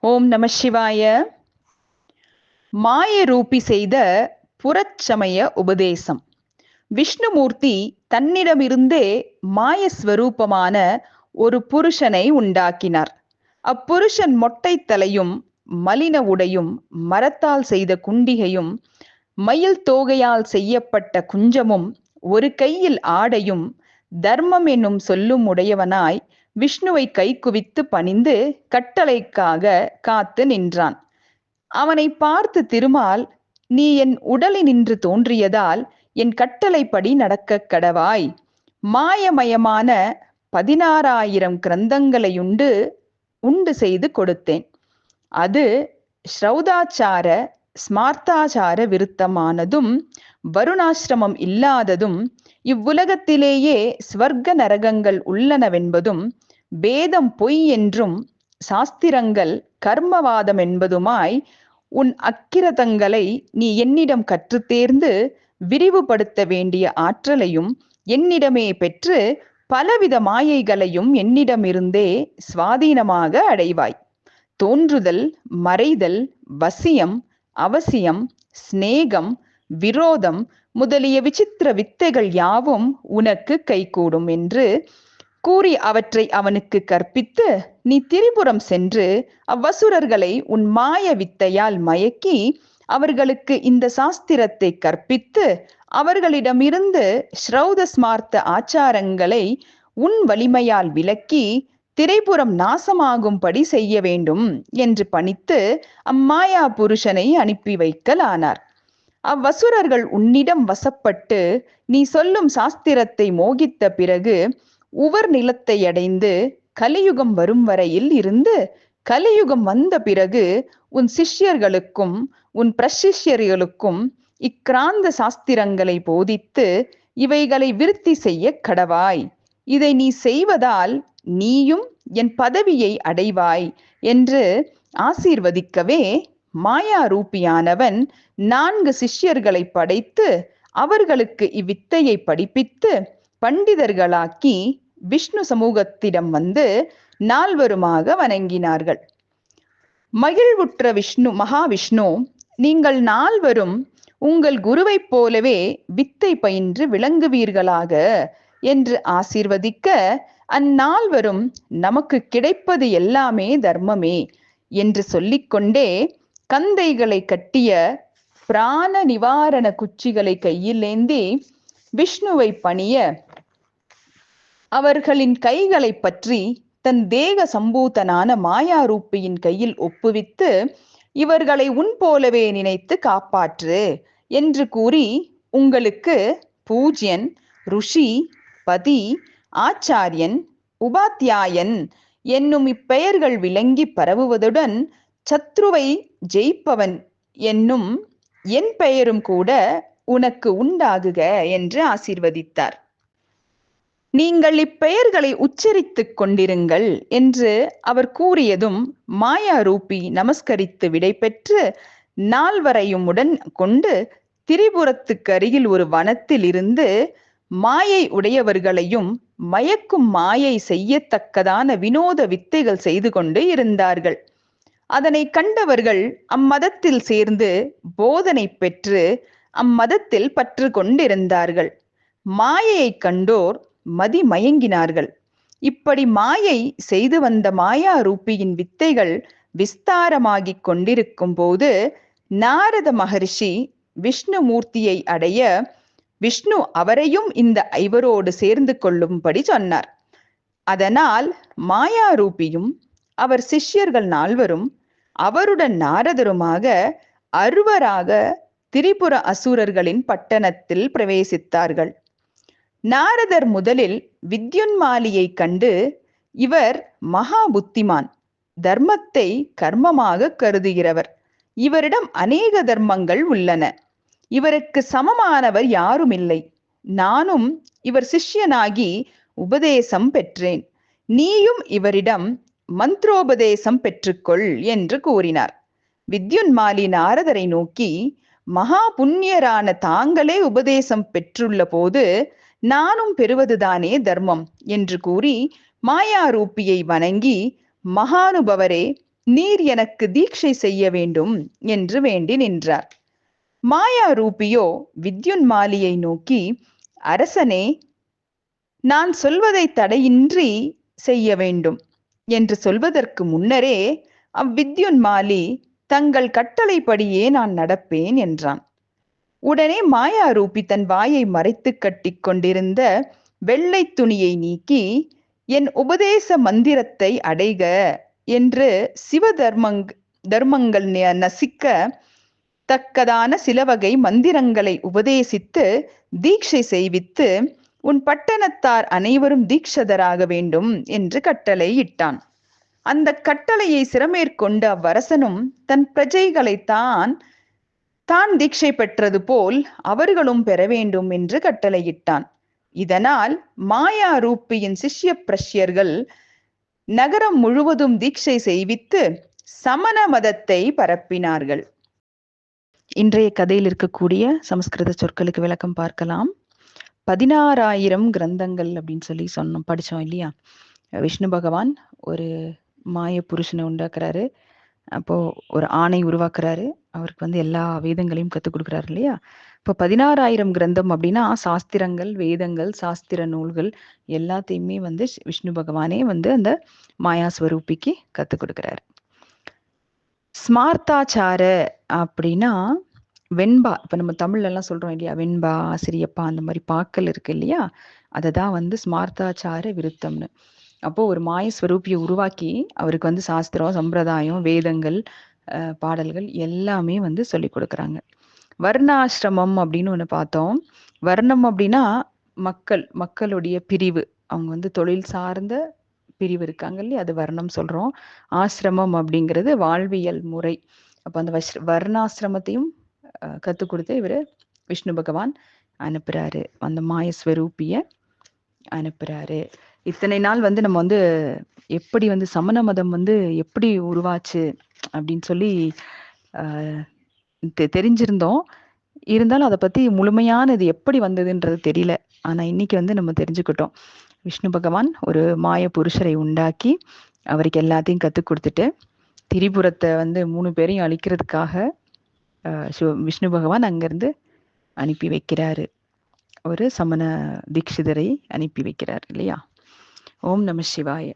ஓம் நம சிவாய. மாயரூபி செய்த புறச்சமய உபதேசம். விஷ்ணுமூர்த்தி தன்னிடமிருந்தே மாயஸ்வரூபமான ஒரு புருஷனை உண்டாக்கினார். அப்புருஷன் மொட்டை தலையும் மலின உடையும் மரத்தால் செய்த குண்டிகையும் மயில் தோகையால் செய்யப்பட்ட குஞ்சமும் ஒரு கையில் ஆடையும் தர்மம் என்னும் சொல்லும் உடையவனாய் விஷ்ணுவை கை குவித்து பணிந்து கட்டளைக்காக காத்து நின்றான். அவனை பார்த்து திருமால், நீ என் உடலினின்று தோன்றியதால் என் கட்டளைப்படி நடக்க கடவாய். மாயமயமான 16,000 கிரந்தங்களையுண்டு உண்டு செய்து கொடுத்தேன். அது ஸ்ரௌதாச்சார ஸ்மார்த்தாச்சார விருத்தமானதும் வருணாசிரமம் இல்லாததும் இவ்வுலகத்திலேயே ஸ்வர்க்க நரகங்கள் உள்ளனவென்பதும் வேதம் பொய் என்றும் சாஸ்திரங்கள் கர்மவாதம் என்பதுமாய் உன் அக்கிரதங்களை நீ என்னிடம் கற்று தேர்ந்து விரிவுபடுத்த வேண்டிய ஆற்றலையும் என்னிடமே பெற்று பலவித மாயைகளையும் என்னிடமிருந்தே சுவாதீனமாக அடைவாய். தோன்றுதல், மறைதல், வசியம், அவசியம், சிநேகம், விரோதம் முதலிய விசித்திர வித்தைகள் யாவும் உனக்கு கைகூடும் என்று கூறி அவற்றை அவனுக்கு கற்பித்து, நீ திரிபுரம் சென்று அவ்வசுரர்களை உன் மாய வித்தையால் மயக்கி அவர்களுக்கு இந்த சாஸ்திரத்தை கற்பித்து அவர்களிடமிருந்து ஸ்ரௌத ஸ்மார்த்த ஆச்சாரங்களை உன் வலிமையால் விலக்கி திரைபுரம் நாசமாகும்படி செய்ய வேண்டும் என்று பணித்து அம்மாயா புருஷனை அனுப்பி வைக்கலானார். அவ்வசுரர்கள் உன்னிடம் வசப்பட்டு நீ சொல்லும் சாஸ்திரத்தை மோகித்த பிறகு உவர் நிலத்தை அடைந்து கலியுகம் வரும் வரையில் இருந்து கலியுகம் வந்த பிறகு உன் சிஷ்யர்களுக்கும் உன் பிரசிஷ்யர்களுக்கும் இக்கிராந்த சாஸ்திரங்களை போதித்து இவைகளை விருத்தி செய்ய கடவாய். இதை நீ செய்வதால் நீயும் என் பதவியை அடைவாய் என்று ஆசீர்வதிக்கவே மாயாரூபியானவன் 4 சிஷ்யர்களை படைத்து அவர்களுக்கு இவ்வித்தையை படிப்பித்து பண்டிதர்களாக்கி விஷ்ணு சமூகத்திடம் வந்து 4வருமாக வணங்கினார்கள். மகிழ்வுற்ற மகாவிஷ்ணு, நீங்கள் 4வரும் உங்கள் குருவைப் போலவே வித்தை பயின்று விளங்குவீர்களாக என்று ஆசீர்வதிக்க, அந்4வரும் நமக்கு கிடைப்பது எல்லாமே தர்மமே என்று சொல்லிக்கொண்டே கந்தைகளை கட்டிய பிராண நிவாரண குச்சிகளை கையில் ஏந்தி விஷ்ணுவை பணிய அவர்களின் கைகளை பற்றி தன் தேக சம்பூதனான மாயாரூபியின் கையில் ஒப்புவித்து, இவர்களை உன் போலவே நினைத்து காப்பாற்று என்று கூறி, உங்களுக்கு பூஜ்யன், ருஷி, பதி, ஆச்சாரியன், உபாத்தியாயன் என்னும் இப்பெயர்கள் விளங்கி பரவுவதுடன் சத்ருவை ஜெயிப்பவன் என்னும் என் பெயரும் கூட உனக்கு உண்டாகுக என்று ஆசீர்வதித்தார். நீங்கள் இப்பெயர்களை உச்சரித்துக் கொண்டிருங்கள் என்று அவர் கூறியதும் மாயாரூபி நமஸ்கரித்து விடை பெற்று 4வரையும் உடன் கொண்டு திரிபுரத்துக்கு அருகில் ஒரு வனத்தில் இருந்து மாயை உடையவர்களையும் மயக்கும் மாயை செய்யத்தக்கதான வினோத வித்தைகள் செய்து கொண்டு இருந்தார்கள். அதனை கண்டவர்கள் அம்மதத்தில் சேர்ந்து போதனை பெற்று அம்மதத்தில் பற்று கொண்டிருந்தார்கள். மாயையை கண்டோர் மதி மயங்கினார்கள். இப்படி மாயை செய்து வந்த மாயாரூபியின் வித்தைகள் விஸ்தாரமாகிக் கொண்டிருக்கும் போது நாரத மகர்ஷி விஷ்ணுமூர்த்தியை அடைய விஷ்ணு அவரையும் இந்த 5வரோடு சேர்ந்து கொள்ளும்படி சொன்னார். அதனால் மாயாரூபியும் அவர் சிஷ்யர்கள் 4வரும் அவருடன் நாரதருமாக 6வராக திரிபுர அசுரர்களின் பட்டணத்தில் பிரவேசித்தார்கள். நாரதர் முதலில் வித்யுன்மாலியை கண்டு, இவர் மகா புத்திமான், தர்மத்தை கர்மமாக கருதுகிறவர், இவரிடம் அநேக தர்மங்கள் உள்ளன, இவருக்கு சமமானவர் யாருமில்லை, நானும் இவர் சிஷ்யனாகி உபதேசம் பெற்றேன், நீயும் இவரிடம் மந்திரோபதேசம் பெற்றுக்கொள் என்று கூறினார். வித்யுன்மாலி நாரதரை நோக்கி, மகா புண்ணியரான தாங்களே உபதேசம் பெற்றுள்ள போது நானும் பெறுவதுதானே தர்மம் என்று கூறி மாயாரூபியை வணங்கி, மகானுபவரே, நீர் எனக்கு தீட்சை செய்ய வேண்டும் என்று வேண்டி நின்றார். மாயா ரூபியோ வித்யுன்மாலியை நோக்கி, அரசனே, நான் சொல்வதை தடையின்றி செய்ய வேண்டும் என்று சொல்வதற்கு முன்னரே அவ்வித்யுன்மாலி, தங்கள் கட்டளைப்படியே நான் நடப்பேன் என்றான். உடனே மாயாரூபி தன் வாயை மறைத்து கட்டி கொண்டிருந்த வெள்ளை துணியை நீக்கி, என் உபதேச மந்திரத்தை அடைக என்று தர்மங்கள் நசிக்க தக்கதான சில வகை மந்திரங்களை உபதேசித்து தீட்சை செய்வித்து, உன் பட்டணத்தார் அனைவரும் தீட்சதராக வேண்டும் என்று கட்டளை இட்டான். அந்த கட்டளையை சிரமேற்கொண்ட அவ்வரசனும் தன் பிரஜைகளை தான் தீட்சை பெற்றது போல் அவர்களும் பெற வேண்டும் என்று கட்டளையிட்டான். இதனால் மாயா ரூபியின் சிஷ்ய பிரஷ்யர்கள் நகரம் முழுவதும் தீட்சை செய்வித்து சமண மதத்தை பரப்பினார்கள். இன்றைய கதையில் இருக்கக்கூடிய சமஸ்கிருத சொற்களுக்கு விளக்கம் பார்க்கலாம். 16,000 கிரந்தங்கள் அப்படின்னு சொல்லி படிச்சோம் இல்லையா? விஷ்ணு பகவான் ஒரு மாய புருஷனை உண்டாக்குறாரு. அப்போ ஒரு ஆணை உருவாக்குறாரு. அவருக்கு எல்லா வேதங்களையும் கற்றுக் கொடுக்குறாரு இல்லையா? இப்போ 16,000 கிரந்தம் அப்படின்னா சாஸ்திரங்கள், வேதங்கள், சாஸ்திர நூல்கள் எல்லாத்தையுமே விஷ்ணு பகவானே அந்த மாயாஸ்வரூபிக்கு கற்றுக் கொடுக்குறாரு. ஸ்மார்த்தாச்சார அப்படின்னா வெண்பா. இப்ப நம்ம தமிழ்ல எல்லாம் சொல்றோம் இல்லையா, வெண்பா, ஆசிரியப்பா, அந்த மாதிரி பாக்கள் இருக்கு இல்லையா, அதை தான் ஸ்மார்த்தாச்சார விருத்தம்னு. அப்போ ஒரு மாயஸ்வரூபியை உருவாக்கி அவருக்கு சாஸ்திரம், சம்பிரதாயம், வேதங்கள், பாடல்கள் எல்லாமே சொல்லி கொடுக்குறாங்க. வர்ணாசிரமம் அப்படின்னு ஒன்று பார்த்தோம். வர்ணம் அப்படின்னா மக்களுடைய பிரிவு. அவங்க தொழில் சார்ந்த பிரிவு இருக்காங்க இல்லையா, அது வர்ணம் சொல்றோம். ஆசிரமம் அப்படிங்கிறது வாழ்வியல் முறை. அப்போ அந்த வர்ணாசிரமத்தையும் கற்றுக் கொடுத்து இவர் விஷ்ணு பகவான் அனுப்புறாரு, அந்த மாயஸ்வரூபிய அனுப்புறாரு. இத்தனை நாள் நம்ம எப்படி சமண மதம் எப்படி உருவாச்சு அப்படின்னு சொல்லி தெரிஞ்சிருந்தோம். இருந்தாலும் அதை பத்தி முழுமையான இது எப்படி வந்ததுன்றது தெரியல. ஆனா இன்னைக்கு நம்ம தெரிஞ்சுக்கிட்டோம். விஷ்ணு பகவான் ஒரு மாய புருஷரை உண்டாக்கி அவருக்கு எல்லாத்தையும் கற்றுக் கொடுத்துட்டு திரிபுரத்தை 3 பேரையும் அழிக்கிறதுக்காக விஷ்ணு பகவான் அங்கிருந்து அனுப்பி வைக்கிறாரு. ஒரு சமண தீட்சிதரை அனுப்பி வைக்கிறார் இல்லையா? ஓம் நம சிவாய.